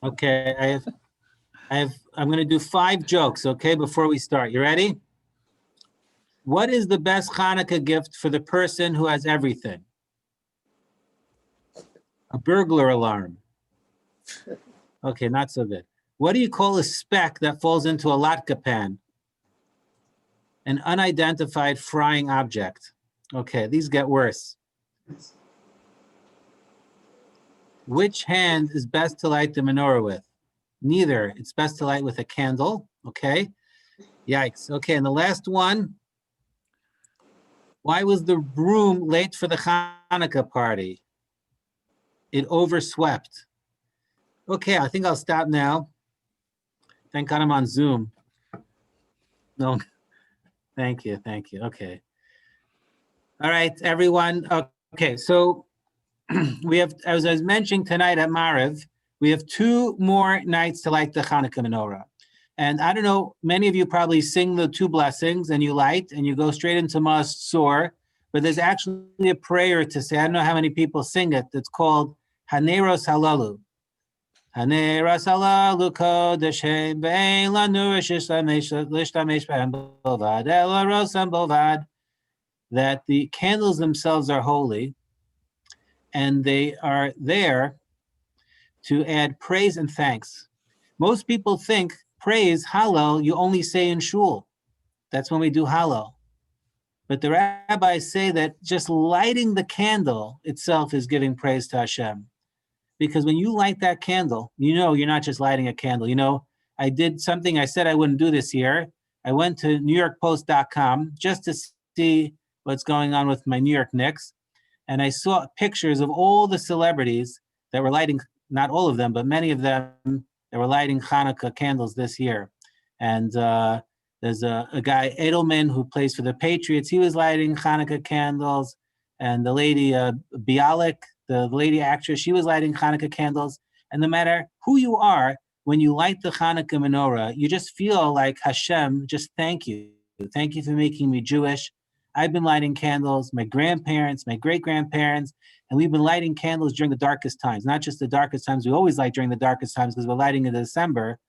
Okay, I'm going to do 5 jokes, okay, before we start. You ready? What is the best Hanukkah gift for the person who has everything? A burglar alarm. Okay, not so good. What do you call a speck that falls into a latke pan? An unidentified frying object. Okay, these get worse. Which hand is best to light the menorah with? Neither. It's best to light with a candle. Okay. Yikes. Okay, and the last one. Why was the room late for the Hanukkah party? It overswept. Okay, I think I'll stop now. Thank God I'm on Zoom. No, thank you. Okay. All right, everyone. Okay, so we have, as I was mentioning tonight at Mariv, we have 2 more nights to light the Hanukkah menorah. And I don't know, many of you probably sing the 2 blessings and you light and you go straight into Masor, but there's actually a prayer to say, I don't know how many people sing it, it's called Haneros Halalu. Haneros Halalu Kodeshem Be'en Lanu Lishtamesh Be'en Bovad Ela Rosam Bovad, that the candles themselves are holy and they are there to add praise and thanks. Most people think praise, Hallel, you only say in shul. That's when we do Hallel. But the rabbis say that just lighting the candle itself is giving praise to Hashem. Because when you light that candle, you know you're not just lighting a candle. You know, I did something I said I wouldn't do this year. I went to NewYorkPost.com just to see what's going on with my New York Knicks. And I saw pictures of all the celebrities that were lighting, not all of them, but many of them that were lighting Hanukkah candles this year. And there's a guy, Edelman, who plays for the Patriots. He was lighting Hanukkah candles. And the lady, Bialik, the lady actress, she was lighting Hanukkah candles. And no matter who you are, when you light the Hanukkah menorah, you just feel like Hashem, just thank you. Thank you for making me Jewish. I've been lighting candles, my grandparents, my great-grandparents, and we've been lighting candles during the darkest times. Not just the darkest times, we always light during the darkest times because we're lighting in December,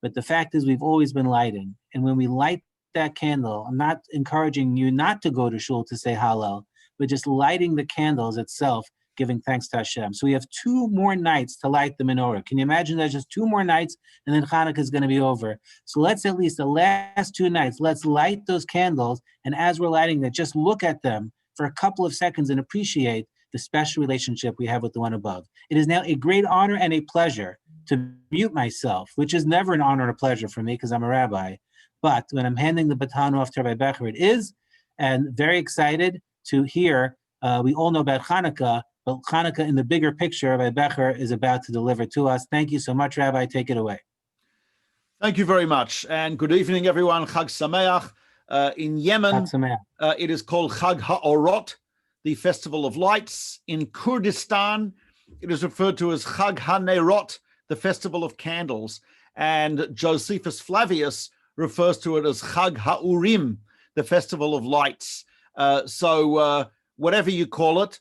but the fact is we've always been lighting. And when we light that candle, I'm not encouraging you not to go to shul to say Hallel, but just lighting the candles itself, giving thanks to Hashem. So we have 2 more nights to light the menorah. Can you imagine there's just 2 more nights and then Hanukkah is going to be over? So let's at least the last 2 nights, let's light those candles. And as we're lighting it, just look at them for a couple of seconds and appreciate the special relationship we have with the one above. It is now a great honor and a pleasure to mute myself, which is never an honor and a pleasure for me because I'm a rabbi. But when I'm handing the baton off to Rabbi Becher, it is, and very excited to hear, we all know about Chanukah, but Chanukah in the bigger picture, Rabbi Becher is about to deliver to us. Thank you so much, Rabbi. Take it away. Thank you very much. And good evening, everyone. Chag Sameach. In Yemen, it is called Chag HaOrot, the Festival of Lights. In Kurdistan, it is referred to as Chag HaNerot, the Festival of Candles. And Josephus Flavius refers to it as Chag HaUrim, the Festival of Lights. So whatever you call it,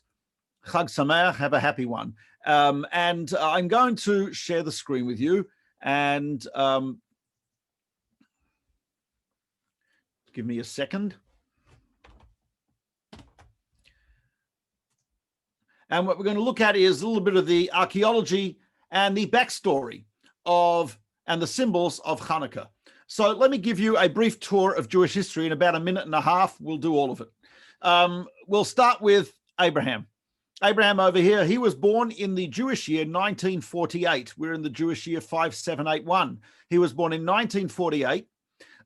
Chag Sameach, have a happy one. And I'm going to share the screen with you and give me a second. And what we're going to look at is a little bit of the archaeology and the backstory of and the symbols of Chanukah. So let me give you a brief tour of Jewish history in about a minute and a half. We'll do all of it. We'll start with Abraham. Abraham over here, he was born in the Jewish year 1948. We're in the Jewish year 5781. He was born in 1948.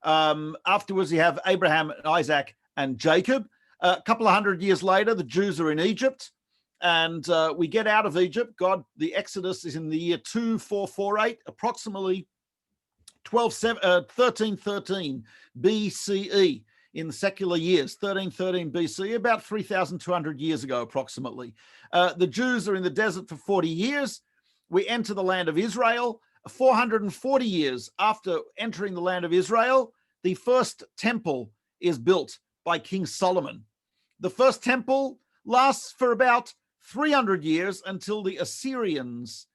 Afterwards, you have Abraham, Isaac, and Jacob. A couple of hundred years later, the Jews are in Egypt, and we get out of Egypt. The Exodus is in the year 2448, approximately 1313 BCE. In secular years, 1313 BC, about 3,200 years ago, approximately. The Jews are in the desert for 40 years. We enter the land of Israel. 440 years after entering the land of Israel, the first temple is built by King Solomon. The first temple lasts for about 300 years until the Assyrians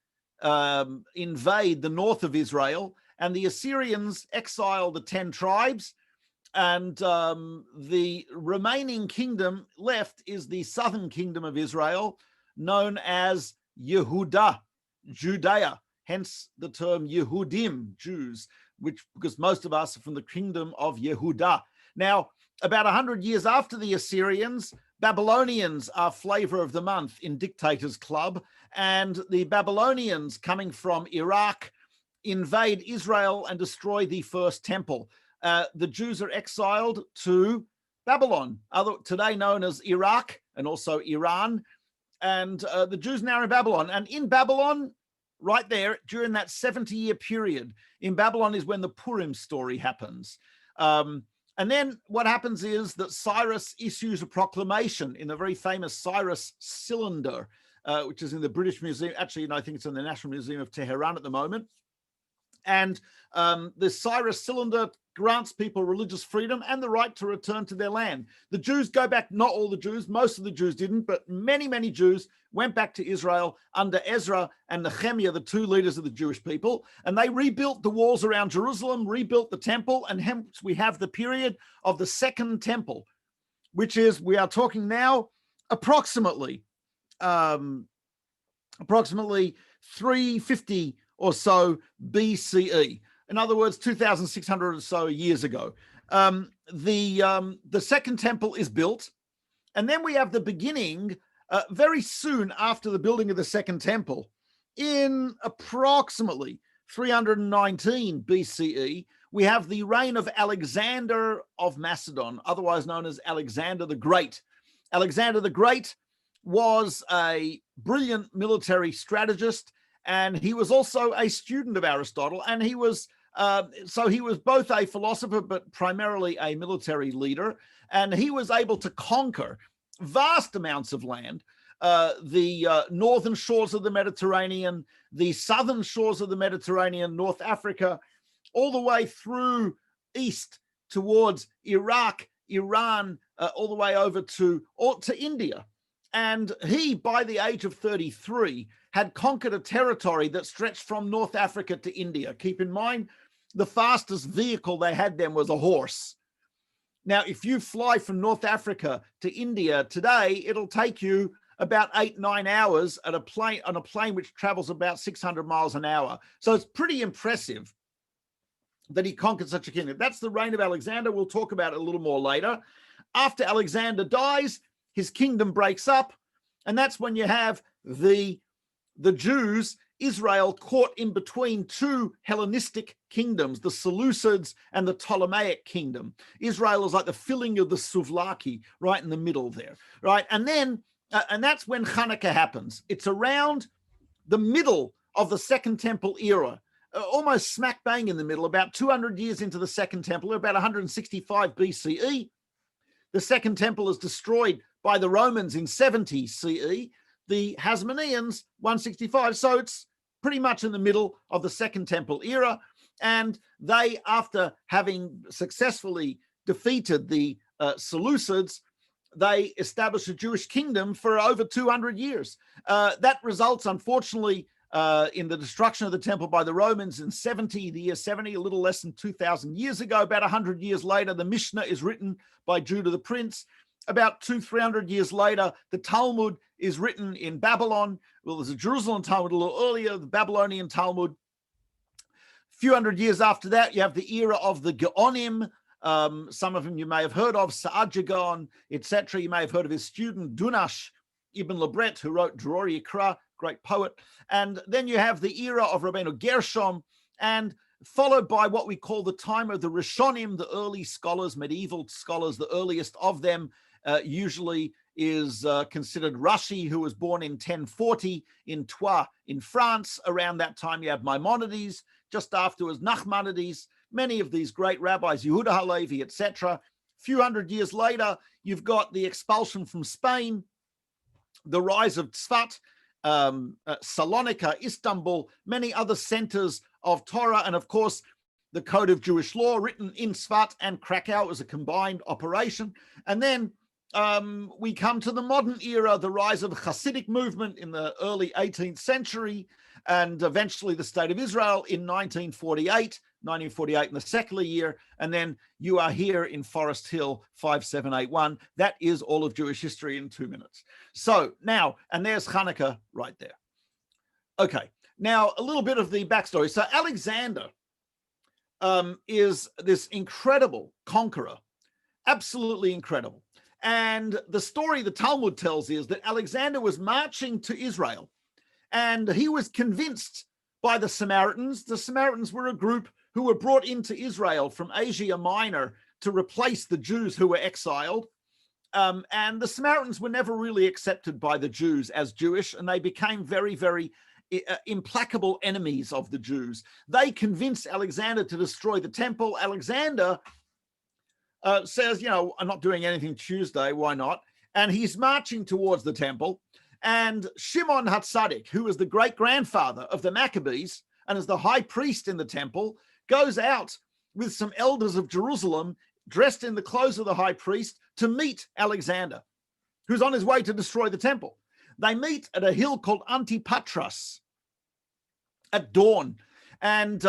invade the north of Israel, and the Assyrians exile the 10 tribes, and the remaining kingdom left is the southern kingdom of Israel, known as Yehudah, Judea, hence the term Yehudim, Jews, because most of us are from the kingdom of Yehudah. Now, about 100 years after the Assyrians, Babylonians are flavor of the month in Dictators Club, and the Babylonians, coming from Iraq, invade Israel and destroy the first temple. The Jews are exiled to Babylon, today known as Iraq and also Iran, and the Jews now are in Babylon. And in Babylon, right there, during that 70-year period, in Babylon is when the Purim story happens. And then what happens is that Cyrus issues a proclamation in the very famous Cyrus Cylinder, which is in the British Museum. Actually, I think it's in the National Museum of Tehran at the moment. And the Cyrus Cylinder grants people religious freedom and the right to return to their land. The Jews go back, not all the Jews, most of the Jews didn't, but many, many Jews went back to Israel under Ezra and Nehemiah, the two leaders of the Jewish people, and they rebuilt the walls around Jerusalem, rebuilt the temple, and hence we have the period of the Second Temple, which is, we are talking now, approximately 350 or so BCE. In other words, 2,600 or so years ago. The Second Temple is built, and then we have the beginning very soon after the building of the Second Temple, in approximately 319 BCE, we have the reign of Alexander of Macedon, otherwise known as Alexander the Great. Alexander the Great was a brilliant military strategist, and he was also a student of Aristotle, and he was both a philosopher but primarily a military leader, and he was able to conquer vast amounts of land, the northern shores of the Mediterranean, the southern shores of the Mediterranean, North Africa, all the way through east towards Iraq, Iran, all the way over to India. And he, by the age of 33, had conquered a territory that stretched from North Africa to India. Keep in mind, the fastest vehicle they had then was a horse. Now, if you fly from North Africa to India today, it'll take you about 8-9 hours on a plane which travels about 600 miles an hour. So it's pretty impressive that he conquered such a kingdom. That's the reign of Alexander. We'll talk about it a little more later. After Alexander dies, his kingdom breaks up, and that's when you have the Jews, Israel, caught in between two Hellenistic kingdoms, the Seleucids and the Ptolemaic kingdom. Israel is like the filling of the souvlaki, right in the middle there, right? And then, and that's when Chanukah happens. It's around the middle of the Second Temple era, almost smack bang in the middle, about 200 years into the Second Temple, about 165 BCE. The Second Temple is destroyed by the Romans in 70 CE, the Hasmoneans 165. So it's pretty much in the middle of the Second Temple era. And they, after having successfully defeated the Seleucids, they established a Jewish kingdom for over 200 years. That results, unfortunately, in the destruction of the temple by the Romans in the year 70, a little less than 2,000 years ago. About 100 years later, the Mishnah is written by Judah the Prince. About 200-300 years later, the Talmud is written in Babylon. Well, there's a Jerusalem Talmud a little earlier, the Babylonian Talmud. A few hundred years after that, you have the era of the Gaonim. Some of them you may have heard of, Sa'ad Gaon, etc. You may have heard of his student, Dunash Ibn Lebret, who wrote Dror Yikra, great poet. And then you have the era of Rabbeinu Gershom, and followed by what we call the time of the Rishonim, the early scholars, medieval scholars. The earliest of them usually is considered Rashi, who was born in 1040 in Troyes in France. Around that time, you have Maimonides. Just afterwards, Nachmanides. Many of these great rabbis, Yehuda Halevi, etc. A few hundred years later, you've got the expulsion from Spain, the rise of Tzfat, Salonika, Istanbul, many other centers of Torah, and of course, the Code of Jewish Law written in Tzfat and Krakow as a combined operation. And then we come to the modern era, the rise of the Hasidic movement in the early 18th century, and eventually the state of Israel in 1948 in the secular year, and then you are here in Forest Hill 5781. That is all of Jewish history in 2 minutes. So now, and there's Chanukah right there. Okay, now a little bit of the backstory. So Alexander is this incredible conqueror, absolutely incredible. And the story the Talmud tells is that Alexander was marching to Israel, and he was convinced by the Samaritans. The Samaritans were a group who were brought into Israel from Asia Minor to replace the Jews who were exiled. And the Samaritans were never really accepted by the Jews as Jewish, and they became very, very implacable enemies of the Jews. They convinced Alexander to destroy the temple. Alexander says, you know, I'm not doing anything Tuesday, why not? And he's marching towards the temple. And Shimon HaTzadik, who was the great-grandfather of the Maccabees and is the high priest in the temple, goes out with some elders of Jerusalem dressed in the clothes of the high priest to meet Alexander, who's on his way to destroy the temple. They meet at a hill called Antipatris at dawn. And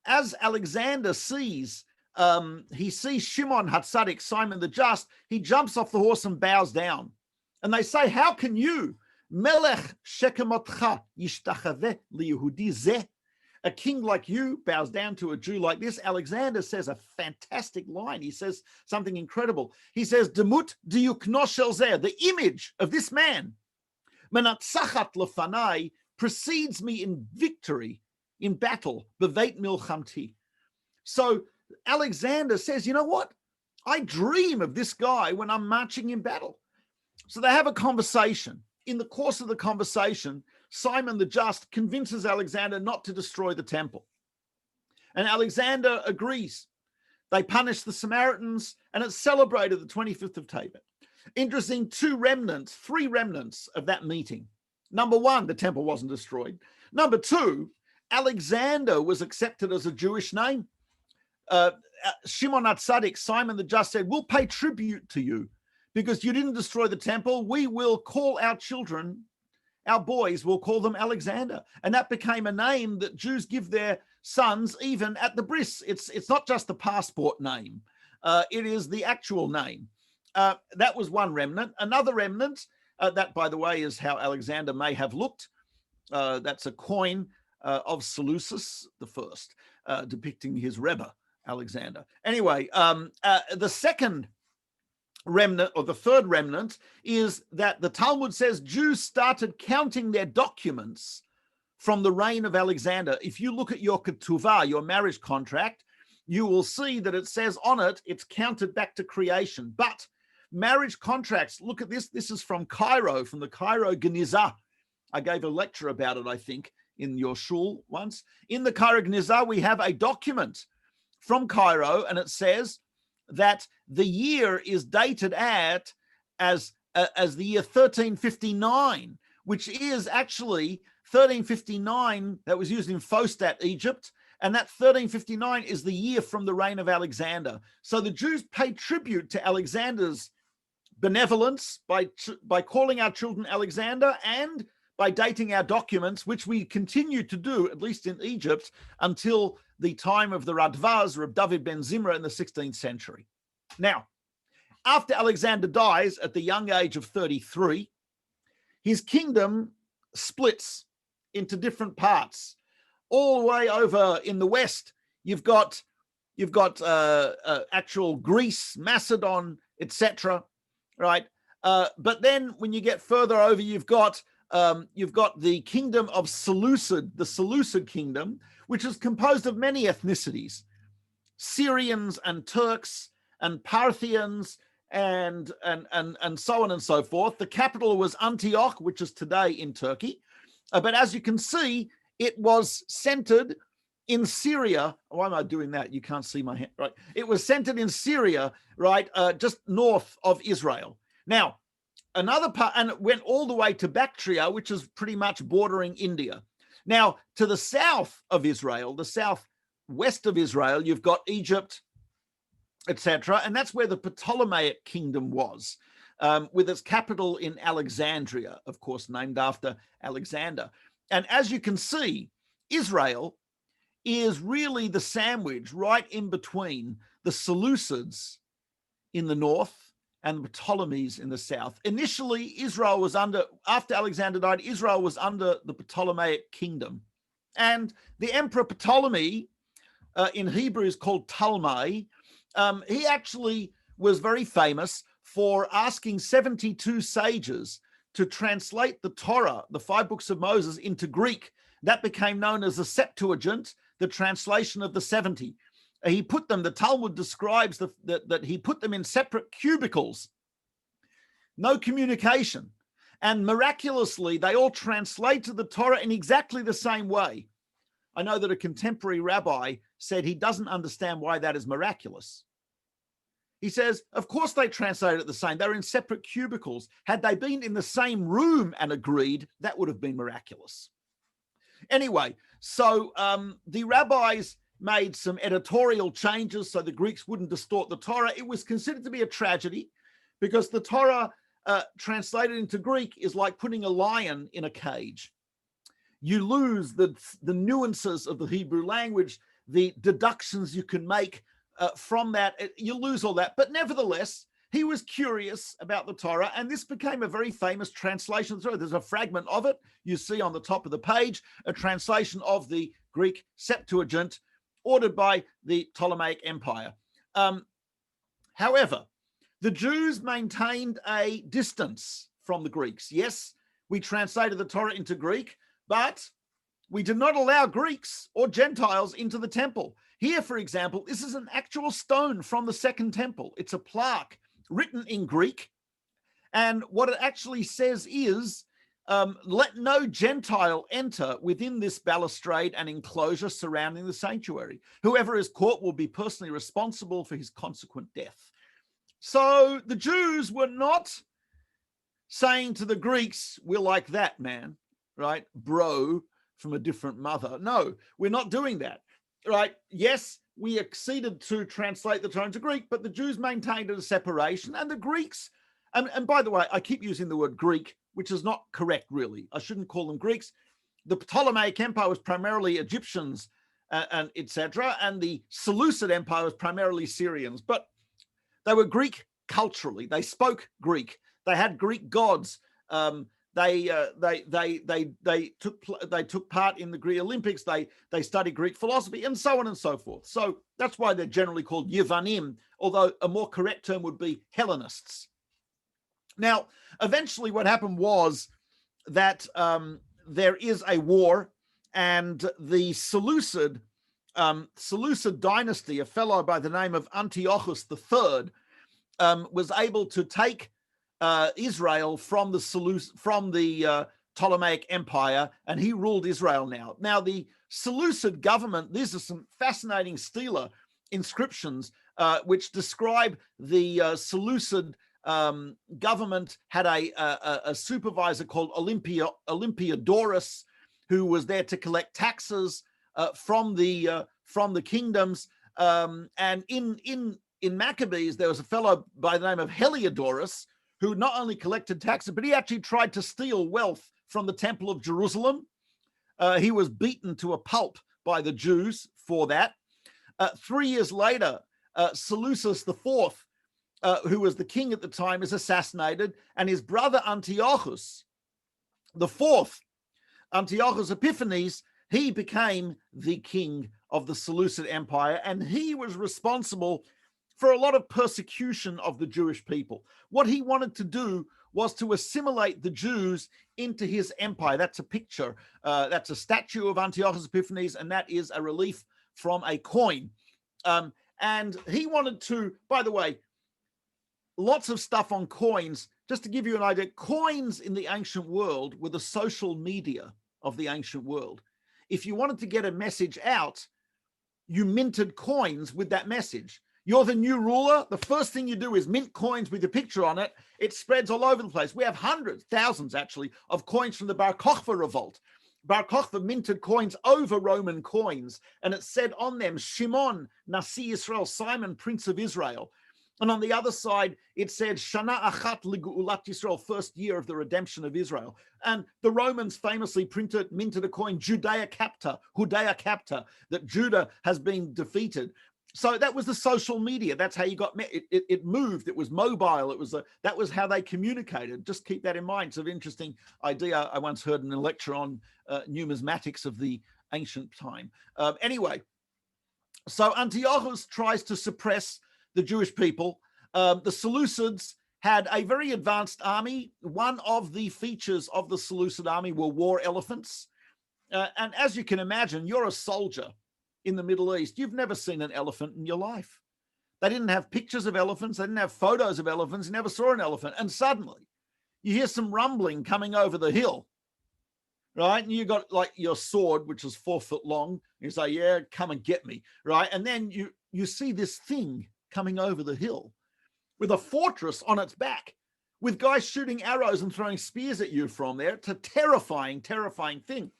as Alexander sees, he sees Shimon HaTzadik, Simon the Just, he jumps off the horse and bows down. And they say, how can you, Melech Shekemotcha Yishtachaveh Liyehudi Zeh, a king like you bows down to a Jew like this? Alexander says a fantastic line. He says something incredible. He says, Demut diyukno shel zeh, the image of this man, menatzachat lefanai, precedes me in victory, in battle, beveit milchamti. So Alexander says, you know what? I dream of this guy when I'm marching in battle. So they have a conversation. In the course of the conversation, Simon the Just convinces Alexander not to destroy the temple. And Alexander agrees. They punish the Samaritans, and it's celebrated the 25th of Tevet. Interesting, three remnants of that meeting. Number one, the temple wasn't destroyed. Number two, Alexander was accepted as a Jewish name. Shimon HaTzadik, Simon the Just, said, we'll pay tribute to you because you didn't destroy the temple. We will call our children, our boys, we'll call them Alexander. And that became a name that Jews give their sons even at the bris. It's not just the passport name. It is the actual name. That was one remnant. Another remnant, that, by the way, is how Alexander may have looked. That's a coin of Seleucus I, depicting his Rebbe, Alexander. Anyway, the second remnant, or the third remnant, is that the Talmud says Jews started counting their documents from the reign of Alexander. If you look at your ketuvah, your marriage contract, you will see that it says on it, it's counted back to creation. But marriage contracts, look at this. This is from Cairo, from the Cairo Genizah. I gave a lecture about it, I think, in your shul once. In the Cairo Genizah, we have a document from Cairo, and it says that the year is dated as the year 1359, which is actually 1359 that was used in Phostat, Egypt, and that 1359 is the year from the reign of Alexander. So the Jews pay tribute to Alexander's benevolence by calling our children Alexander and by dating our documents, which we continue to do, at least in Egypt, until the time of the Radvaz, Reb David ben Zimra, in the 16th century. Now, after Alexander dies at the young age of 33, his kingdom splits into different parts. All the way over in the west, you've got actual Greece, Macedon, etc. Right? But then when you get further over, you've got the kingdom of Seleucid, the Seleucid kingdom, which is composed of many ethnicities, Syrians and Turks and Parthians and so on and so forth. The capital was Antioch, which is today in Turkey. But as you can see, it was centered in Syria. Why am I doing that? You can't see my hand, right? It was centered in Syria, right, just north of Israel. Now, another part, and it went all the way to Bactria, which is pretty much bordering India. Now, to the south of Israel, the southwest of Israel, you've got Egypt, etc., and that's where the Ptolemaic kingdom was, with its capital in Alexandria, of course, named after Alexander. And as you can see, Israel is really the sandwich right in between the Seleucids in the north and the Ptolemies in the south. Initially, after Alexander died, Israel was under the Ptolemaic kingdom. And the Emperor Ptolemy, in Hebrew is called Ptolemy, he actually was very famous for asking 72 sages to translate the Torah, the 5 books of Moses, into Greek. That became known as the Septuagint, the translation of the 70. He put them, the Talmud describes that he put them in separate cubicles, no communication. And miraculously, they all translated the Torah in exactly the same way. I know that a contemporary rabbi said he doesn't understand why that is miraculous. He says, of course they translated it the same. They're in separate cubicles. Had they been in the same room and agreed, that would have been miraculous. Anyway, so the rabbis made some editorial changes so the Greeks wouldn't distort the Torah. It was considered to be a tragedy because the Torah translated into Greek is like putting a lion in a cage. You lose the nuances of the Hebrew language, the deductions you can make from that. You lose all that. But nevertheless, he was curious about the Torah, and this became a very famous translation. There's a fragment of it you see on the top of the page, a translation of the Greek Septuagint ordered by the Ptolemaic Empire. However, the Jews maintained a distance from the Greeks. Yes, we translated the Torah into Greek, but we did not allow Greeks or Gentiles into the temple. Here, for example, this is an actual stone from the Second Temple. It's a plaque written in Greek. And what it actually says is, let no Gentile enter within this balustrade and enclosure surrounding the sanctuary. Whoever is caught will be personally responsible for his consequent death. So the Jews were not saying to the Greeks, we're like that, man, right? Bro from a different mother. No, we're not doing that, right? Yes, we acceded to translate the Torah into Greek, but the Jews maintained a separation, and the Greeks, and by the way, I keep using the word Greek, which is not correct, really. I shouldn't call them Greeks. The Ptolemaic Empire was primarily Egyptians and etc., and the Seleucid Empire was primarily Syrians, but they were Greek culturally. They spoke Greek. They had Greek gods. They took part in the Greek Olympics. They studied Greek philosophy, and so on and so forth. So that's why they're generally called Yevanim, although a more correct term would be Hellenists. Now, eventually what happened was that there is a war, and the Seleucid dynasty, a fellow by the name of Antiochus III, was able to take Israel from the Ptolemaic Empire, and he ruled Israel now. Now, the Seleucid government, these are some fascinating stela inscriptions which describe the Seleucid government had a supervisor called Olympiodorus, who was there to collect taxes from the kingdoms. And in Maccabees, there was a fellow by the name of Heliodorus, who not only collected taxes, but he actually tried to steal wealth from the Temple of Jerusalem. He was beaten to a pulp by the Jews for that. 3 years later, Seleucus IV, who was the king at the time, is assassinated, and his brother Antiochus IV, Antiochus Epiphanes, he became the king of the Seleucid Empire, and he was responsible for a lot of persecution of the Jewish people. What he wanted to do was to assimilate the Jews into his empire. That's a picture. That's a statue of Antiochus Epiphanes, and that is a relief from a coin. And he wanted to, by the way, lots of stuff on coins. Just to give you an idea, coins in the ancient world were the social media of the ancient world. If you wanted to get a message out, you minted coins with that message. You're the new ruler. The first thing you do is mint coins with your picture on it. It spreads all over the place. We have hundreds, thousands actually, of coins from the Bar Kokhba revolt. Bar Kokhba minted coins over Roman coins, and it said on them, Shimon, Nasi Israel, Simon, Prince of Israel. And on the other side, it said, Shana Achat Ligulat Yisrael, first year of the redemption of Israel. And the Romans famously minted a coin, Judea Capta, that Judah has been defeated. So that was the social media. That's how you got, it moved. It was mobile. That was how they communicated. Just keep that in mind. It's an interesting idea I once heard in a lecture on numismatics of the ancient time. Anyway, so Antiochus tries to suppress the Jewish people. The Seleucids had a very advanced army. One of the features of the Seleucid army were war elephants. And as you can imagine, you're a soldier in the Middle East. You've never seen an elephant in your life. They didn't have pictures of elephants. They didn't have photos of elephants. You never saw an elephant. And suddenly you hear some rumbling coming over the hill, right? And you got like your sword, which is 4 foot long. And you say, yeah, come and get me, right? And then you see this thing coming over the hill with a fortress on its back, with guys shooting arrows and throwing spears at you from there. It's a terrifying, terrifying thing.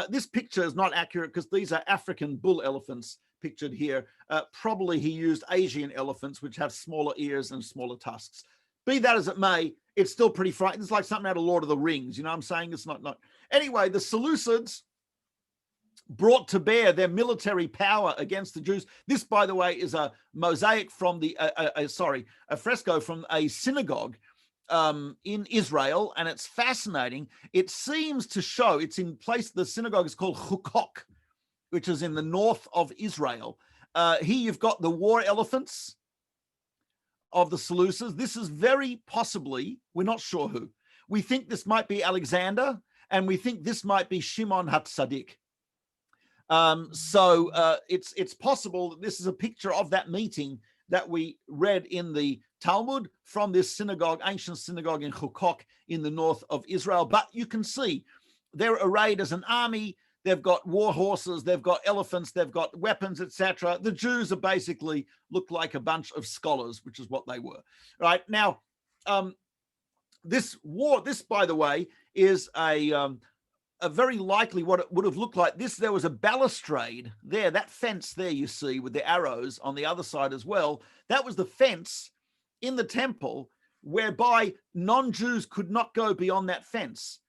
This picture is not accurate because these are African bull elephants pictured here. Probably he used Asian elephants, which have smaller ears and smaller tusks. Be that as it may, it's still pretty frightening. It's like something out of Lord of the Rings. You know what I'm saying? It's not. Anyway, the Seleucids brought to bear their military power against the Jews. This, by the way, is a mosaic from a fresco from a synagogue in Israel, and it's fascinating. It seems to show it's in place. The synagogue is called Chukok, which is in the north of Israel. Here you've got the war elephants of the Seleucids. This is very possibly, we're not sure who. We think this might be Alexander, and we think this might be Shimon HaTzadik. It's possible that this is a picture of that meeting that we read in the Talmud from this synagogue, ancient synagogue in Chukok in the north of Israel. But you can see they're arrayed as an army. They've got war horses, they've got elephants, they've got weapons, etc. The Jews are basically look like a bunch of scholars, which is what they were. Right now, this, by the way, is a very likely what it would have looked like. There was a balustrade there, that fence there you see with the arrows on the other side as well. That was the fence in the temple whereby non-Jews could not go beyond that fence.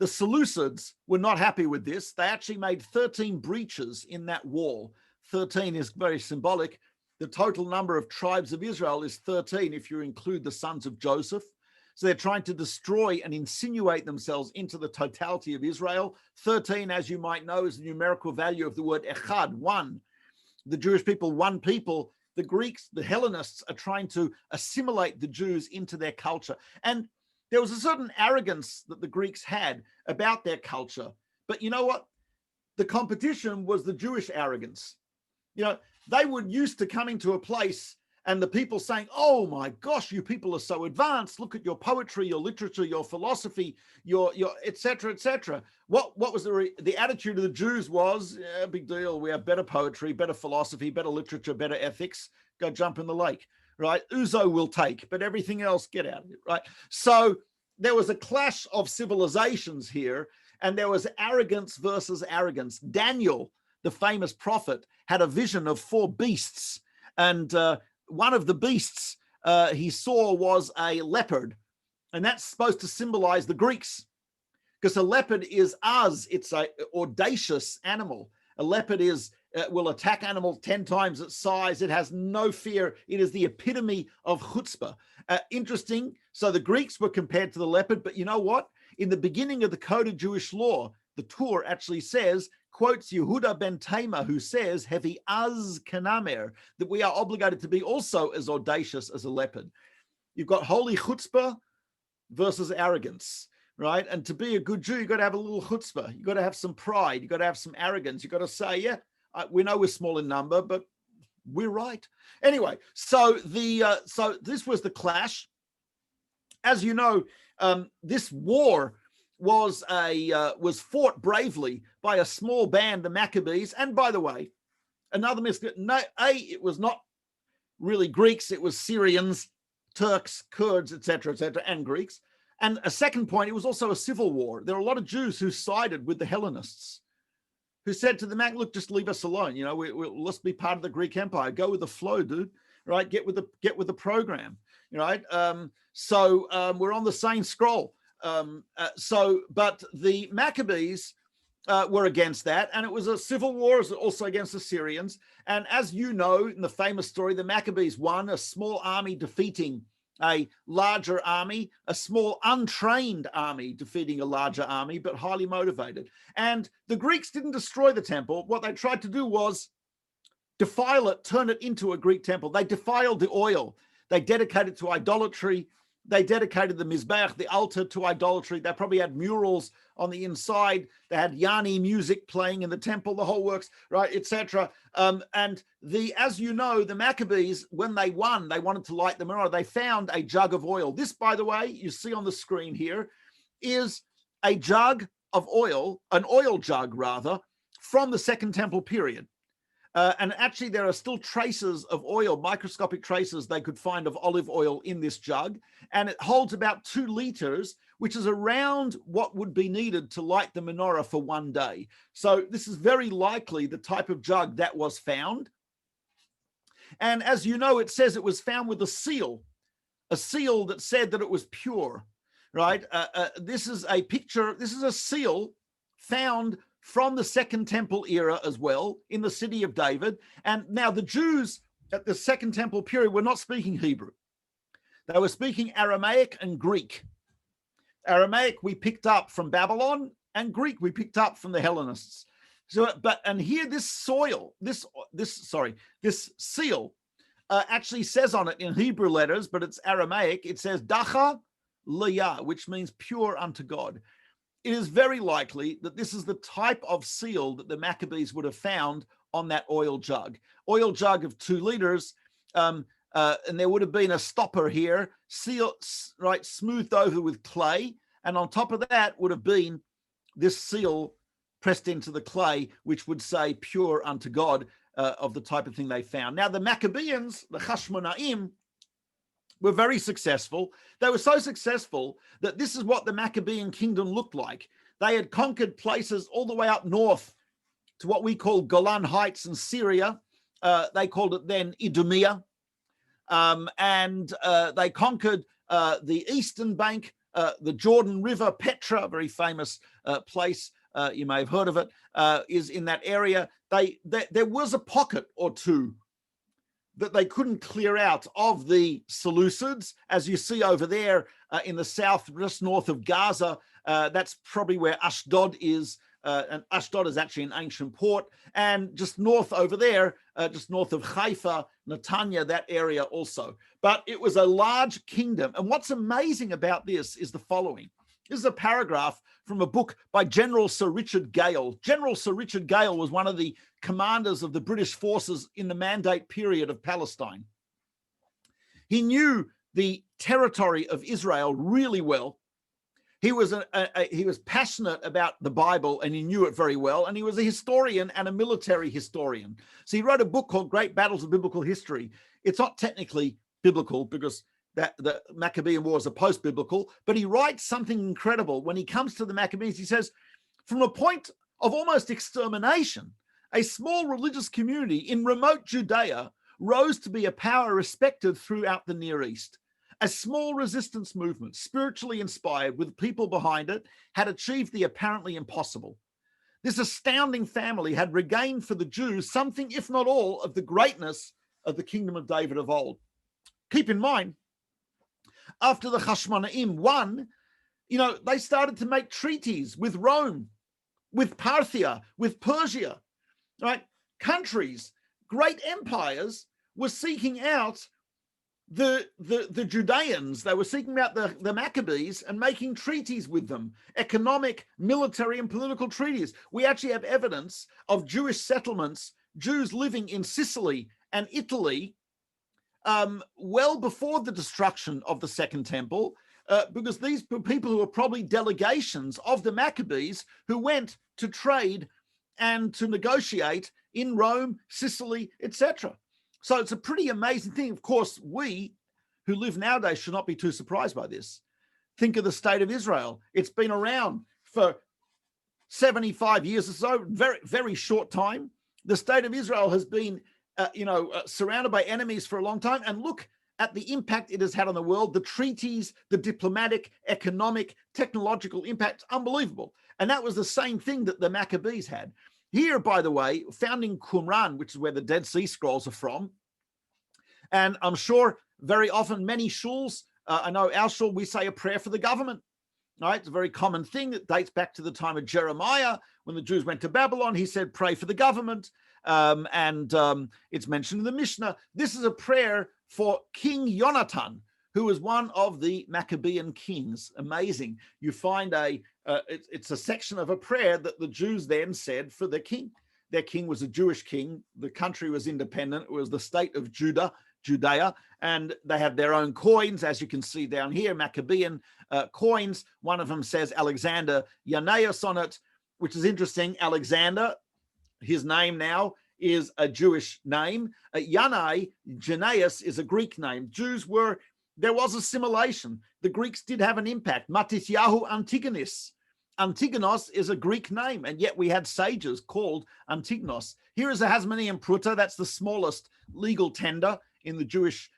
The Seleucids were not happy with this. They actually made 13 breaches in that wall. 13 is very symbolic. The total number of tribes of Israel is 13 if you include the sons of Joseph. So they're trying to destroy and insinuate themselves into the totality of Israel. 13, as you might know, is the numerical value of the word echad, one. The Jewish people, one people. The Greeks, the Hellenists, are trying to assimilate the Jews into their culture. And there was a certain arrogance that the Greeks had about their culture. But you know what? The competition was the Jewish arrogance. You know, they were used to coming to a place and the people saying, oh my gosh, you people are so advanced. Look at your poetry, your literature, your philosophy, your et cetera, et cetera. What was the attitude of the Jews was, yeah, big deal. We have better poetry, better philosophy, better literature, better ethics. Go jump in the lake, right? Uzo will take, but everything else, get out of it, right? So there was a clash of civilizations here, and there was arrogance versus arrogance. Daniel, the famous prophet, had a vision of 4 beasts, and one of the beasts he saw was a leopard, and that's supposed to symbolize the Greeks, because a leopard is it's an audacious animal. A leopard will attack animal 10 times its size. It has no fear. It is the epitome of chutzpah. Interesting. So the Greeks were compared to the leopard, but you know what? In the beginning of the Code of Jewish Law, the Torah actually says, quotes Yehuda ben Tamar, who says, hevi az kanamer, that we are obligated to be also as audacious as a leopard. You've got holy chutzpah versus arrogance, right? And to be a good Jew, you've got to have a little chutzpah. You've got to have some pride. You've got to have some arrogance. You've got to say, yeah, we know we're small in number, but we're right. Anyway, so this was the clash. As you know, this war was fought bravely by a small band, the Maccabees. And by the way, another it was not really Greeks, it was Syrians, Turks, Kurds, etc., and Greeks. And a second point, it was also a civil war. There were a lot of Jews who sided with the Hellenists, who said to the Mac, look, just leave us alone. You know, let's be part of the Greek Empire. Go with the flow, dude. right? Get with the program, right? So we're on the same scroll. But the Maccabees were against that, and it was a civil war also against the Syrians. And as you know, in the famous story, the Maccabees won, a small army defeating a larger army, a small untrained army defeating a larger army, but highly motivated. And the Greeks didn't destroy the temple. What they tried to do was defile it, turn it into a Greek temple. They defiled the oil. They dedicated it to idolatry. They dedicated the Mizbeach, the altar, to idolatry. They probably had murals on the inside. They had Yanni music playing in the temple, the whole works, right, etc. And as you know, the Maccabees, when they won, they wanted to light the menorah. They found a jug of oil. This, by the way, you see on the screen here, is a jug of oil, an oil jug rather, from the Second Temple period. And actually, there are still traces of oil, microscopic traces they could find of olive oil in this jug. And it holds about 2 liters, which is around what would be needed to light the menorah for one day. So this is very likely the type of jug that was found. And as you know, it says it was found with a seal that said that it was pure, right? This is a picture, this is a seal found from the Second Temple era as well, in the city of David. And now the Jews at the Second Temple period were not speaking Hebrew. They were speaking Aramaic and Greek. Aramaic we picked up from Babylon, and Greek we picked up from the Hellenists. So, and here this seal actually says on it in Hebrew letters, but it's Aramaic. It says Dacha Liyah, which means pure unto God. It is very likely that this is the type of seal that the Maccabees would have found on that oil jug of 2 liters. And there would have been a stopper here, seal, right, smoothed over with clay. And on top of that would have been this seal pressed into the clay, which would say pure unto God, of the type of thing they found. Now, the Maccabeans, the Hashmonaim, were very successful. They were so successful that this is what the Maccabean kingdom looked like. They had conquered places all the way up north to what we call Golan Heights in Syria. They called it then Idumea. And they conquered the eastern bank, the Jordan River, Petra, a very famous place, you may have heard of it, is in that area. There was a pocket or two that they couldn't clear out of the Seleucids, as you see over there in the south, just north of Gaza. That's probably where Ashdod is, and Ashdod is actually an ancient port. And just north over there, just north of Haifa, Netanya, that area also. But it was a large kingdom. And what's amazing about this is the following. This is a paragraph from a book by General Sir Richard Gale. General Sir Richard Gale was one of the commanders of the British forces in the Mandate period of Palestine. He knew the territory of Israel really well. He was passionate about the Bible, and he knew it very well. And he was a historian and a military historian. So he wrote a book called Great Battles of Biblical History. It's not technically biblical because that the Maccabean Wars are post-biblical, but he writes something incredible. When he comes to the Maccabees, he says, from a point of almost extermination, a small religious community in remote Judea rose to be a power respected throughout the Near East. A small resistance movement, spiritually inspired with people behind it, had achieved the apparently impossible. This astounding family had regained for the Jews something, if not all, of the greatness of the kingdom of David of old. Keep in mind, after the Hashmonaim won, they started to make treaties with Rome, with Parthia, with Persia, right? Countries, great empires were seeking out the Judeans. They were seeking out the Maccabees and making treaties with them, economic, military, and political treaties. We actually have evidence of Jewish settlements, Jews living in Sicily and Italy, well before the destruction of the Second Temple, because these people who were probably delegations of the Maccabees who went to trade and to negotiate in Rome, Sicily, etc. So it's a pretty amazing thing. Of course, we who live nowadays should not be too surprised by this. Think of the state of Israel. It's been around for 75 years or so, very, very short time. The state of Israel has been surrounded by enemies for a long time. And look at the impact it has had on the world, the treaties, the diplomatic, economic, technological impact, unbelievable. And that was the same thing that the Maccabees had. Here, by the way, found in Qumran, which is where the Dead Sea Scrolls are from. And I'm sure very often many shuls, I know our shul, we say a prayer for the government. Right? It's a very common thing that dates back to the time of Jeremiah. When the Jews went to Babylon, he said, pray for the government. It's mentioned in the Mishnah. This is a prayer for King Jonathan, who was one of the Maccabean kings. Amazing. You find it's a section of a prayer that the Jews then said for their king. Their king was a Jewish king. The country was independent. It was the state of Judea, and they had their own coins, as you can see down here, Maccabean coins. One of them says Alexander Yanneus on it, which is interesting. Alexander, his name now is a Jewish name. Yanai, Jannaeus, is a Greek name. There was assimilation. The Greeks did have an impact. Matisyahu Antigonus. Antigonos is a Greek name, and yet we had sages called Antigonos. Here is a Hasmonean pruta. That's the smallest legal tender in the Jewish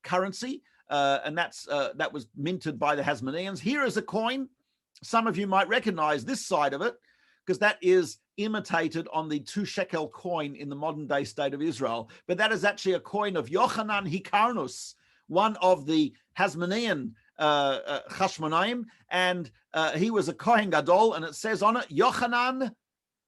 currency, and that was minted by the Hasmoneans. Here is a coin. Some of you might recognize this side of it, because that is imitated on the 2 shekel coin in the modern day state of Israel. But that is actually a coin of Yochanan Hyrcanus, one of the Hasmonean Chashmonaim, and he was a Kohen Gadol, and it says on it, Yochanan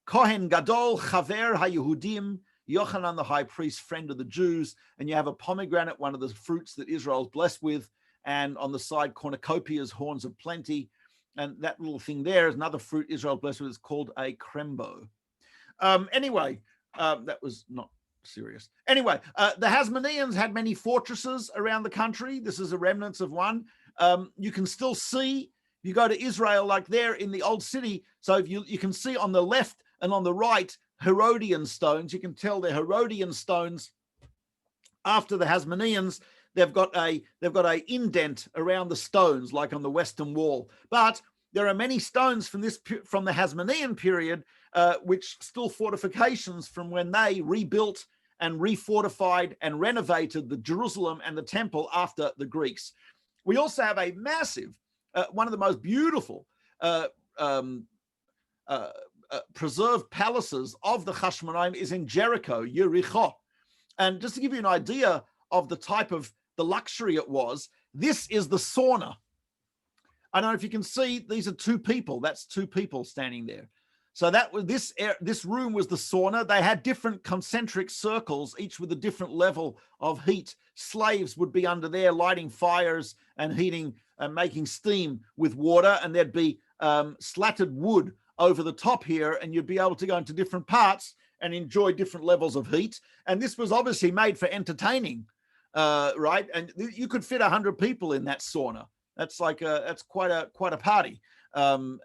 Kohen Gadol Chaver HaYehudim, Yochanan the high priest, friend of the Jews. And you have a pomegranate, one of the fruits that Israel is blessed with, and on the side cornucopias, horns of plenty. And that little thing there is another fruit Israel blessed with. It's called a krembo. That was not serious. Anyway, the Hasmoneans had many fortresses around the country. This is a remnants of one. You can still see, you go to Israel, like there in the old city. So if you can see on the left and on the right, Herodian stones. You can tell they're Herodian stones. After the Hasmoneans, they've got a indent around the stones, like on the western wall. But there are many stones from the Hasmonean period, which still fortifications from when they rebuilt and refortified and renovated the Jerusalem and the temple after the Greeks. We also have a massive, one of the most beautiful preserved palaces of the Chashmonaim is in Jericho, Yericho. And just to give you an idea of the type of the luxury it was, this is the sauna. I don't know if you can see, these are 2 people. That's 2 people standing there. So that was this room was the sauna. They had different concentric circles, each with a different level of heat. Slaves would be under there lighting fires and heating and making steam with water, and there'd be slatted wood over the top here, and you'd be able to go into different parts and enjoy different levels of heat. And this was obviously made for entertaining, right? And you could fit 100 people in that sauna. That's like that's quite a party. And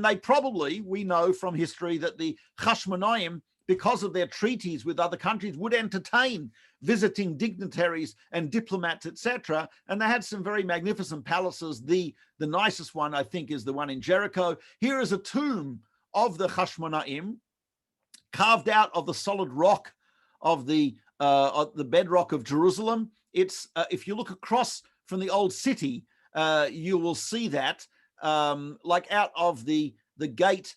they probably, we know from history that the Chashmonaim, because of their treaties with other countries, would entertain visiting dignitaries and diplomats, etc. And they had some very magnificent palaces. The nicest one, I think, is the one in Jericho. Here is a tomb of the Chashmonaim, carved out of the solid rock of the bedrock of Jerusalem. It's if you look across from the old city, you will see that like out of the gate,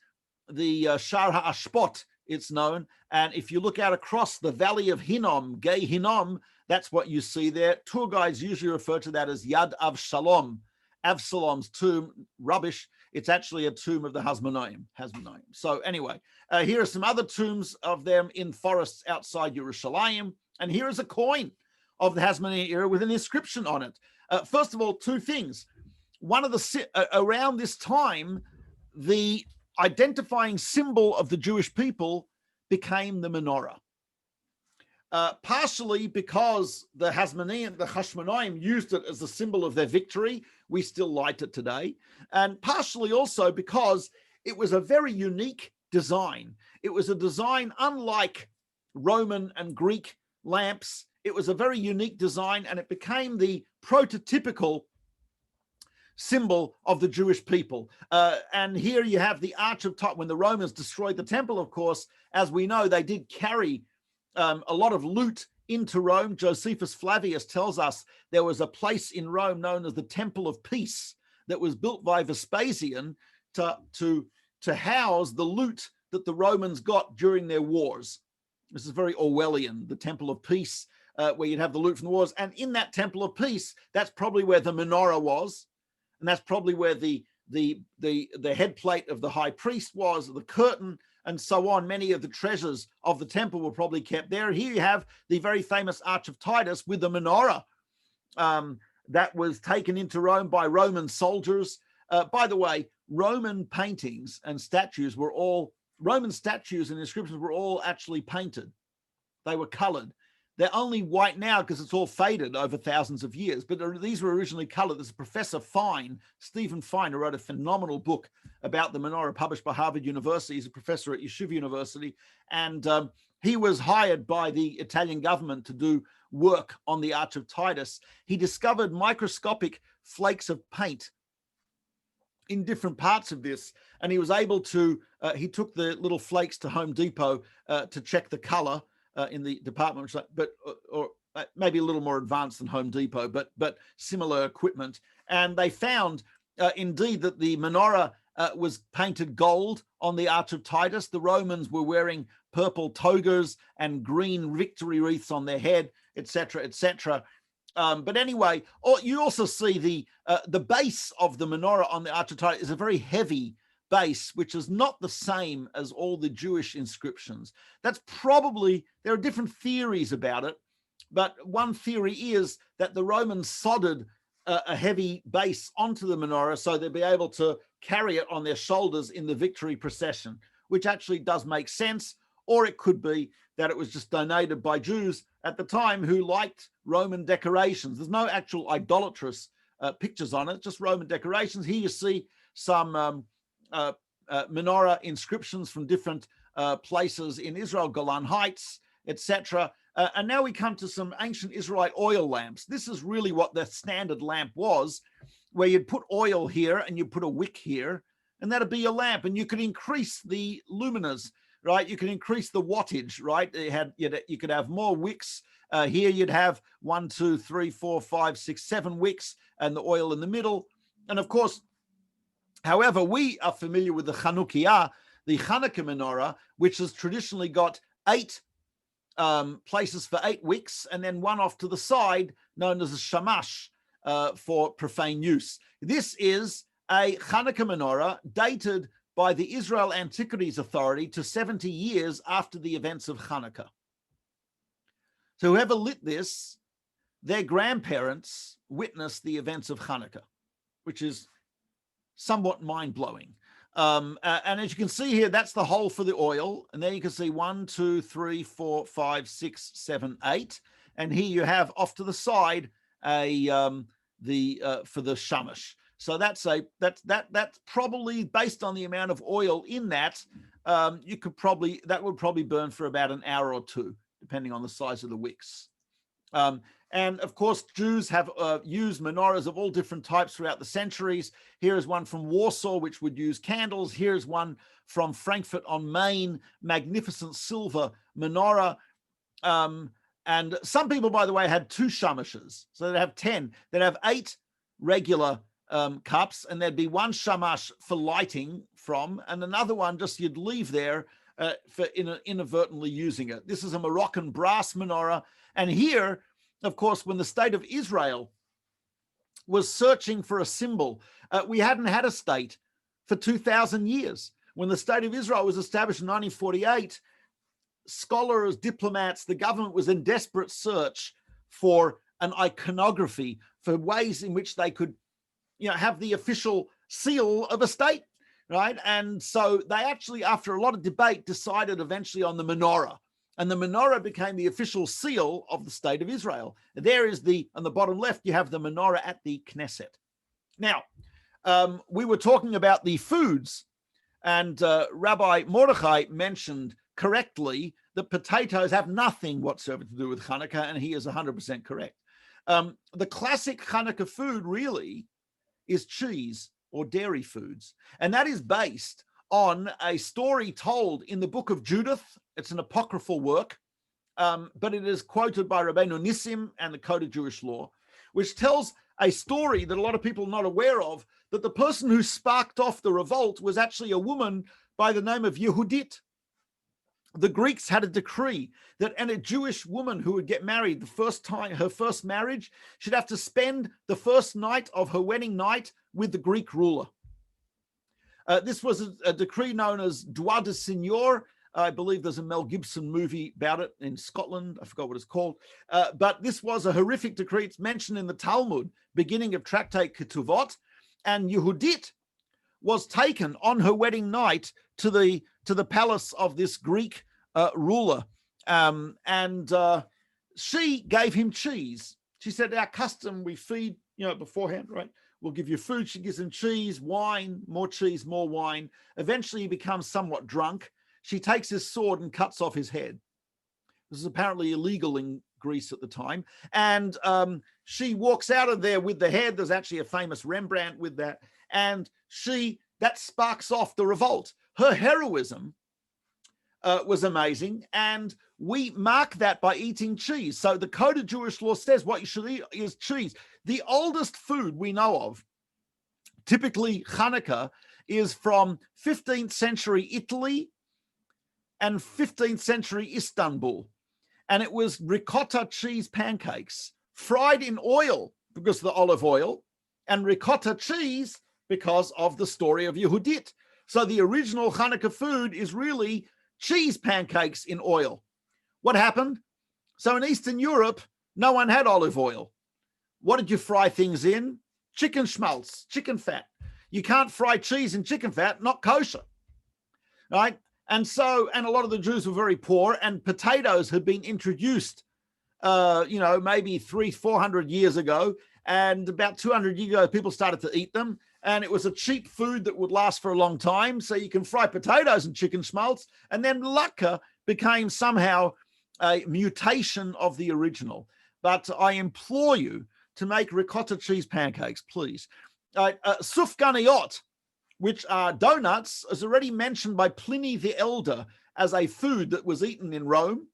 the Shar HaAshpot, it's known. And if you look out across the valley of Hinnom, Gay Hinnom, that's what you see there. Tour guides usually refer to that as Yad Avshalom, Avsalom's tomb. Rubbish. It's actually a tomb of the Hasmonaim. So anyway, here are some other tombs of them in forests outside Yerushalayim. And here is a coin of the Hasmonean era with an inscription on it. First of all, 2 things. One of around this time, the identifying symbol of the Jewish people became the menorah. Partially because the Chashmonaim used it as a symbol of their victory. We still light it today. And partially also because it was a very unique design. It was a design unlike Roman and Greek lamps. It was a very unique design, and it became the prototypical symbol of the Jewish people. And here you have the Arch of Titus. When the Romans destroyed the temple, of course, as we know, they did carry a lot of loot into Rome. Josephus Flavius tells us there was a place in Rome known as the Temple of Peace that was built by Vespasian to house the loot that the Romans got during their wars. This is very Orwellian, the Temple of Peace, where you'd have the loot from the wars. And in that Temple of Peace, that's probably where the menorah was. And that's probably where the head plate of the high priest was, the curtain, and so on. Many of the treasures of the temple were probably kept there. Here you have the very famous Arch of Titus with the menorah that was taken into Rome by Roman soldiers. By the way, Roman paintings and statues were all, Roman statues and inscriptions were all actually painted. They were colored. They're only white now because it's all faded over thousands of years, but these were originally colored. There's Professor Fine, Stephen Fine, who wrote a phenomenal book about the menorah published by Harvard University. He's a professor at Yeshiva University, and he was hired by the Italian government to do work on the Arch of Titus. He discovered microscopic flakes of paint in different parts of this, and he was able to, he took the little flakes to Home Depot to check the color in the department, but or maybe a little more advanced than Home Depot, but similar equipment. And they found indeed that the menorah was painted gold on the Arch of Titus. The Romans were wearing purple togas and green victory wreaths on their head, etc., etc. But anyway, you also see the base of the menorah on the Arch of Titus is a very heavy base, which is not the same as all the Jewish inscriptions. That's probably, there are different theories about it, but one theory is that the Romans soldered a heavy base onto the menorah so they'd be able to carry it on their shoulders in the victory procession, which actually does make sense. Or it could be that it was just donated by Jews at the time who liked Roman decorations. There's no actual idolatrous pictures on it, just Roman decorations. Here you see some menorah inscriptions from different places in Israel, Golan Heights, etc. And now we come to some ancient Israelite oil lamps. This is really what the standard lamp was, where you'd put oil here and you put a wick here, and that'd be your lamp. And you could increase the luminous, right? You can increase the wattage, right? You could have more wicks. Here you'd have 1, 2, 3, 4, 5, 6, 7 wicks, and the oil in the middle. And of course, however, we are familiar with the Chanukah, the Chanukah menorah, which has traditionally got 8 places for 8 wicks, and then one off to the side, known as a shamash for profane use. This is a Chanukah menorah dated by the Israel Antiquities Authority to 70 years after the events of Chanukah. So whoever lit this, their grandparents witnessed the events of Chanukah, which is somewhat mind-blowing. And as you can see here, that's the hole for the oil. And there you can see 1, 2, 3, 4, 5, 6, 7, 8. And here you have off to the side for the shamash. So that's probably based on the amount of oil in that. That would probably burn for about an hour or 2, depending on the size of the wicks. And of course, Jews have used menorahs of all different types throughout the centuries. Here is one from Warsaw, which would use candles. Here's one from Frankfurt on Main, magnificent silver menorah. And some people, by the way, had 2 shamashes. So they'd have 10. They'd have 8 regular cups, and there'd be 1 shamash for lighting from, and another one just you'd leave there for inadvertently using it. This is a Moroccan brass menorah. And here, of course, when the state of Israel was searching for a symbol, we hadn't had a state for 2,000 years. When the state of Israel was established in 1948, scholars, diplomats, the government was in desperate search for an iconography, for ways in which they could, have the official seal of a state, right? And so they actually, after a lot of debate, decided eventually on the menorah. And the menorah became the official seal of the state of Israel. There is on the bottom left, you have the menorah at the Knesset. Now, we were talking about the foods, and Rabbi Mordechai mentioned correctly that potatoes have nothing whatsoever to do with Chanukah, and he is 100% correct. The classic Chanukah food really is cheese or dairy foods. And that is based on a story told in the book of Judith. It's an apocryphal work, but it is quoted by Rabbi Nissim and the Code of Jewish Law, which tells a story that a lot of people are not aware of, that the person who sparked off the revolt was actually a woman by the name of Yehudit. The Greeks had a decree that a Jewish woman who would get married the first time, her first marriage, should have to spend the first night of her wedding night with the Greek ruler. This was a decree known as Droit de Seigneur. I believe there's a Mel Gibson movie about it in Scotland. I forgot what it's called. But this was a horrific decree. It's mentioned in the Talmud, beginning of Tractate Ketuvot. And Yehudit was taken on her wedding night to the palace of this Greek ruler. She gave him cheese. She said, our custom, we feed, beforehand, right? We'll give you food. She gives him cheese, wine, more cheese, more wine. Eventually he becomes somewhat drunk. She takes his sword and cuts off his head. This is apparently illegal in Greece at the time. And she walks out of there with the head. There's actually a famous Rembrandt with that. And that sparks off the revolt. Her heroism was amazing. And we mark that by eating cheese. So the Code of Jewish Law says what you should eat is cheese. The oldest food we know of, typically Chanukah, is from 15th century Italy and 15th century Istanbul. And it was ricotta cheese pancakes fried in oil because of the olive oil, and ricotta cheese because of the story of Yehudit. So the original Chanukah food is really cheese pancakes in oil. What happened? So in Eastern Europe, no one had olive oil. What did you fry things in? Chicken schmaltz, chicken fat. You can't fry cheese in chicken fat, not kosher, right? And a lot of the Jews were very poor, and potatoes had been introduced, maybe 300-400 years ago. And about 200 years ago, people started to eat them. And it was a cheap food that would last for a long time. So you can fry potatoes and chicken schmaltz. And then latke became somehow a mutation of the original. But I implore you to make ricotta cheese pancakes, please. Sufganiyot, which are donuts, is already mentioned by Pliny the Elder as a food that was eaten in Rome,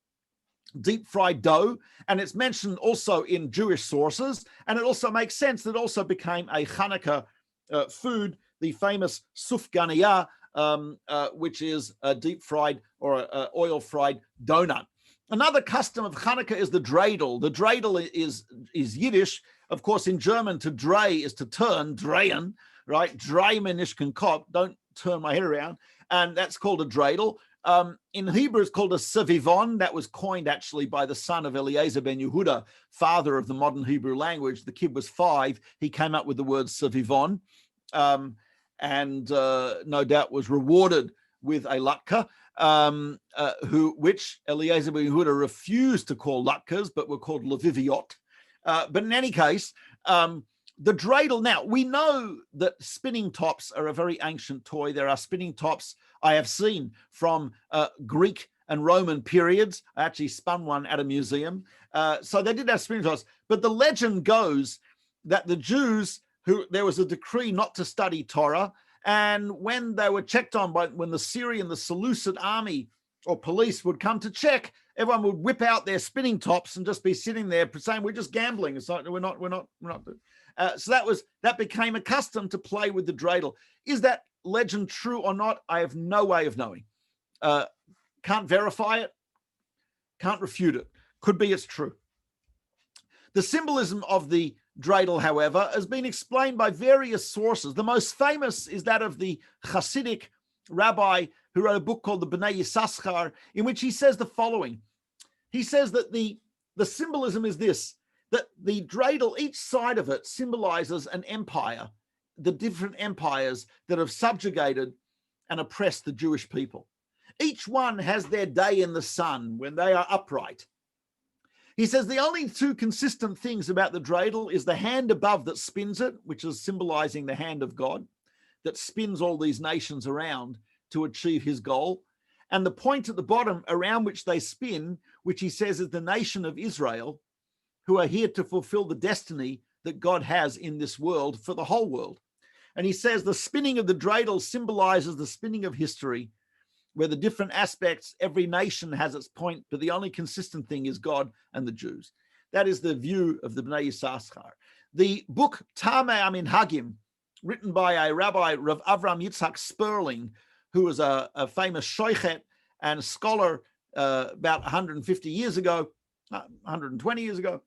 deep fried dough, and it's mentioned also in Jewish sources, and it also makes sense that it also became a Chanukah food, the famous sufganiyah, which is a deep fried or a oil fried donut. Another custom of Chanukah is the dreidel. The dreidel is Yiddish. Of course, in German, to dreh is to turn, drehen, right? Dreimen ich can Kopf, don't turn my head around. And that's called a dreidel. In Hebrew, it's called a sevivon. That was coined actually by the son of Eliezer ben Yehuda, father of the modern Hebrew language. The kid was 5. He came up with the word sevivon, and no doubt was rewarded with a latke, which Eliezer ben Yehuda refused to call latkes, but were called leviviot. But in any case, the dreidel. Now, we know that spinning tops are a very ancient toy. There are spinning tops I have seen from Greek and Roman periods. I actually spun one at a museum. So they did have spinning tops. But the legend goes that the Jews, there was a decree not to study Torah. And when they were checked on when the Syrian, the Seleucid army or police would come to check, everyone would whip out their spinning tops and just be sitting there saying, we're just gambling. It's like, we're not. So that became a custom to play with the dreidel. Is that legend true or not? I have no way of knowing. Can't verify it. Can't refute it. Could be it's true. The symbolism of the dreidel, however, has been explained by various sources. The most famous is that of the Hasidic rabbi who wrote a book called the Bnei Yissaschar, in which he says the following. He says that the symbolism is this, that the dreidel, each side of it symbolizes an empire, the different empires that have subjugated and oppressed the Jewish people. Each one has their day in the sun when they are upright. He says the only two consistent things about the dreidel is the hand above that spins it, which is symbolizing the hand of God that spins all these nations around to achieve his goal, and the point at the bottom around which they spin, which he says is the nation of Israel, who are here to fulfill the destiny that God has in this world for the whole world. And he says the spinning of the dreidel symbolizes the spinning of history, where the different aspects, every nation has its point, but the only consistent thing is God and the Jews. That is the view of the Bnei Yisachar. The book Tamei HaMinhagim, written by a Rabbi, Rav Avram Yitzhak Sperling, who was a famous shoichet and scholar about 150 years ago, 120 years ago,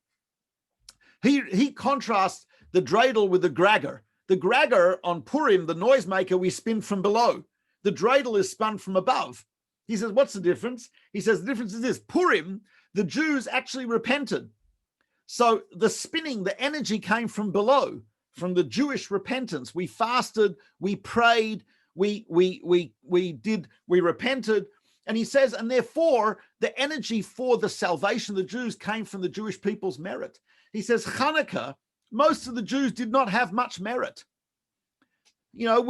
he contrasts the dreidel with the gragger. The gragger on Purim, the noisemaker, we spin from below. The dreidel is spun from above. He says, what's the difference? He says, the difference is this. Purim, the Jews actually repented. So the spinning, the energy came from below, from the Jewish repentance. We fasted, we prayed, we repented. And he says, and therefore the energy for the salvation of the Jews came from the Jewish people's merit. He says, Chanukah, most of the Jews did not have much merit. You know,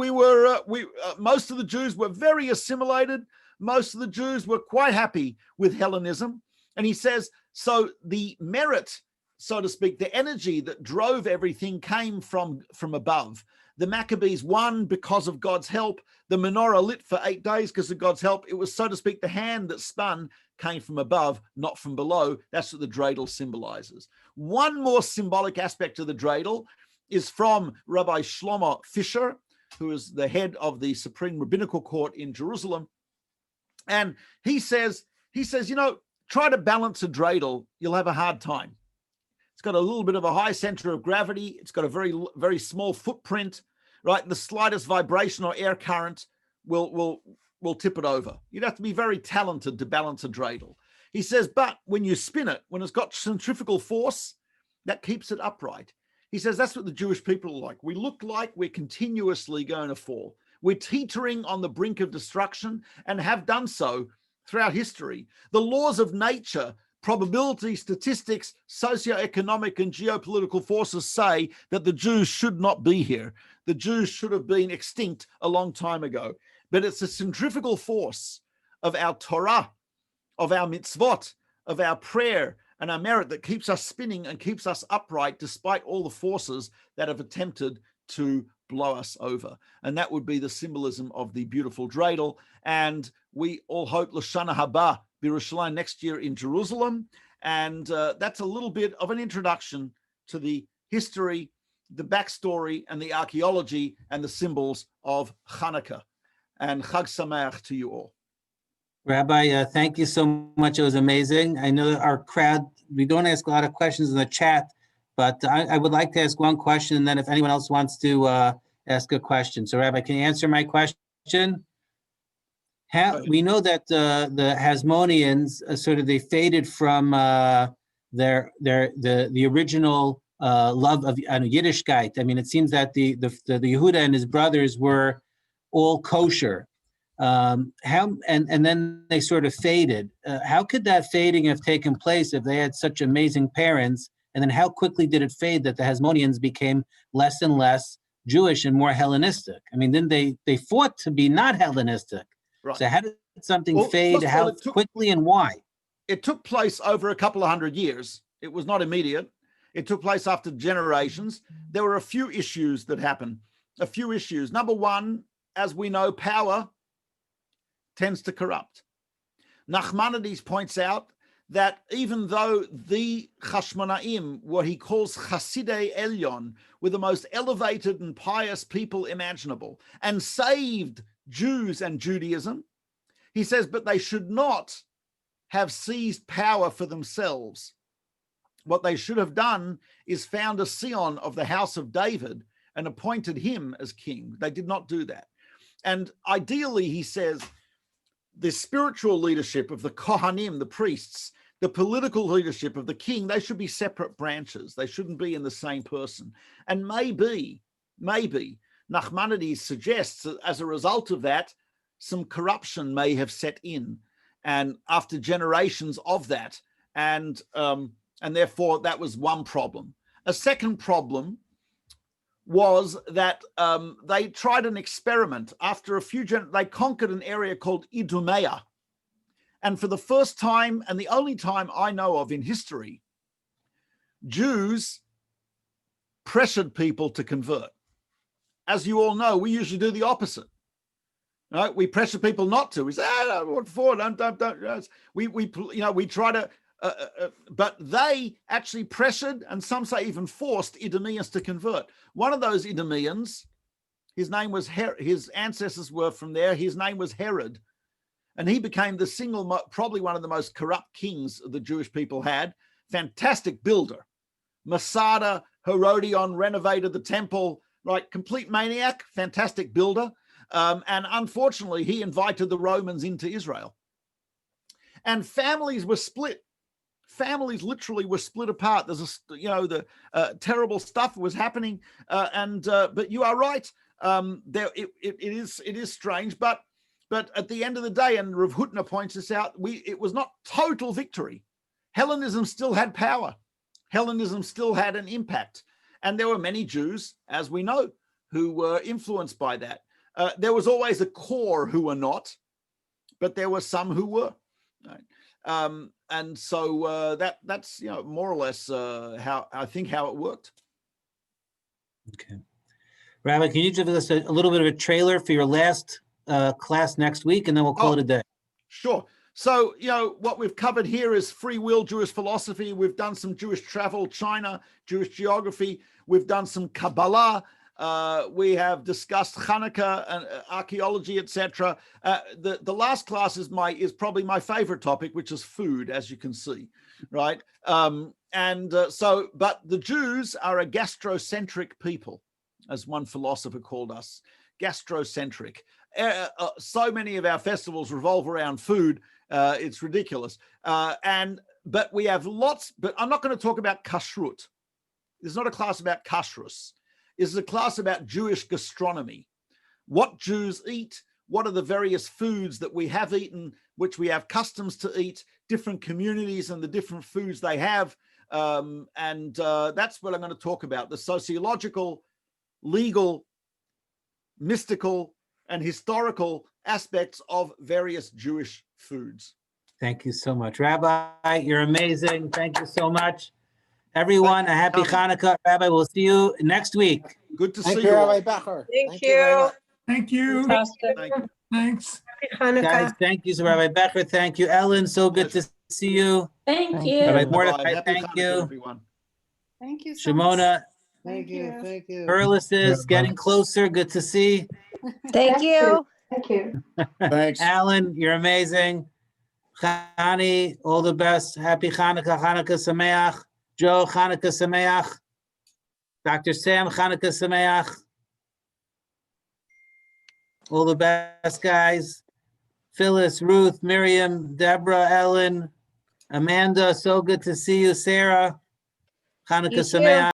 most of the Jews were very assimilated. Most of the Jews were quite happy with Hellenism. And he says, so the merit, so to speak, the energy that drove everything came from above. The Maccabees won because of God's help. The menorah lit for 8 days because of God's help. It was, so to speak, the hand that spun came from above, not from below. That's what the dreidel symbolizes. One more symbolic aspect of the dreidel is from Rabbi Shlomo Fisher, who is the head of the Supreme Rabbinical Court in Jerusalem. And he says, you know, try to balance a dreidel, you'll have a hard time. It's got a little bit of a high center of gravity. It's got a very, very small footprint, right? The slightest vibration or air current will tip it over. You'd have to be very talented to balance a dreidel. He says, but when you spin it, when it's got centrifugal force, that keeps it upright. He says, that's what the Jewish people are like. We look like we're continuously going to fall. We're teetering on the brink of destruction and have done so throughout history. The laws of nature, probability, statistics, socioeconomic and geopolitical forces say that the Jews should not be here. The Jews should have been extinct a long time ago. But it's a centrifugal force of our Torah, of our mitzvot, of our prayer and our merit that keeps us spinning and keeps us upright despite all the forces that have attempted to blow us over. And that would be the symbolism of the beautiful dreidel. And we all hope L'Shana Haba, B'Yerushalayim, next year in Jerusalem. And that's a little bit of an introduction to the history, the backstory, and the archaeology and the symbols of Chanukah. And Chag Sameach to you all. Rabbi, thank you so much. It was amazing. I know that our crowd, we don't ask a lot of questions in the chat, but I would like to ask one question, and then if anyone else wants to ask a question. So Rabbi, can you answer my question? We know that the Hasmoneans sort of, they faded from the original love of Yiddishkeit. I mean, it seems that the Yehuda and his brothers were all kosher. And then they sort of faded. How could that fading have taken place if they had such amazing parents? And then how quickly did it fade that the Hasmoneans became less and less Jewish and more Hellenistic? I mean, then they fought to be not Hellenistic. Right. So how did something fade? How quickly and why? It took place over a couple of hundred years. It was not immediate. It took place after generations. There were a few issues that happened. A few issues. Number one, as we know, power tends to corrupt. Nachmanides points out that even though the Chashmonaim, what he calls Chasidei Elyon, were the most elevated and pious people imaginable and saved Jews and Judaism, he says, but they should not have seized power for themselves. What they should have done is found a scion of the house of David and appointed him as king. They did not do that. And ideally, he says, the spiritual leadership of the Kohanim, the priests, the political leadership of the king, they should be separate branches. They shouldn't be in the same person. And maybe Nachmanides suggests that as a result of that, some corruption may have set in, and after generations of that, and therefore that was one problem. A second problem was that they tried an experiment. After a few they conquered an area called Idumea. And for the first time, and the only time I know of in history, Jews pressured people to convert. as you all know, we usually do the opposite. Right? We pressure people not to. We say, "Oh, no, what for? Don't." We try to, but they actually pressured, and some say even forced, Idumeans to convert. One of those Idumeans, his name was his ancestors were from there. His name was Herod, and he became the probably one of the most corrupt kings the Jewish people had. Fantastic builder. Masada, Herodion renovated the temple, right? Complete maniac, fantastic builder. And unfortunately, he invited the Romans into Israel. And families were split. Families literally were split apart. There's the terrible stuff was happening. But you are right. It is strange. But at the end of the day, and Rav Hutner points this out, it was not total victory. Hellenism still had power. Hellenism still had an impact. And there were many Jews, as we know, who were influenced by that. There was always a core who were not, but there were some who were. Right? And so that's more or less how it worked. Okay, Rabbi, can you give us a little bit of a trailer for your last class next week, and then we'll call it a day. Sure. So, what we've covered here is free will, Jewish philosophy. We've done some Jewish travel, China, Jewish geography. We've done some Kabbalah. We have discussed Chanukah and archaeology, etc. The last class is probably my favorite topic, which is food, as you can see, right? But the Jews are a gastrocentric people, as one philosopher called us, gastrocentric. So many of our festivals revolve around food. It's ridiculous. But we have lots, but I'm not going to talk about kashrut. This is not a class about kashrus. This is a class about Jewish gastronomy. What Jews eat, what are the various foods that we have eaten, which we have customs to eat, different communities and the different foods they have. That's what I'm going to talk about, the sociological, legal, mystical, and historical aspects of various Jewish foods. Thank you so much. Rabbi, you're amazing. Thank you so much. Everyone, a happy Chanukah. Rabbi, we'll see you next week. Good to see Thank you, you, all. Rabbi Becher. Thank you. Thank you. Fantastic. Thank you. Thanks. Happy Guys, Hanukkah. thank you. So Rabbi Becher, thank you. Ellen, so good to see you. Thank Thank you. Rabbi Bye-bye. Mordechai, Happy thank Hanukkah, you. everyone. Thank you so much. Shimona, Thank you. Thank you. Perlis is getting closer. Good to see. Thank you. Thank you. Thanks. Alan, you're amazing. Chani, all the best. Happy Chanukah. Chanukah Sameach. Joe, Chanukah Sameach. Dr. Sam, Chanukah Sameach. All the best, guys. Phyllis, Ruth, Miriam, Deborah, Ellen, Amanda, so good to see you. Sarah, Chanukah You too. Sameach.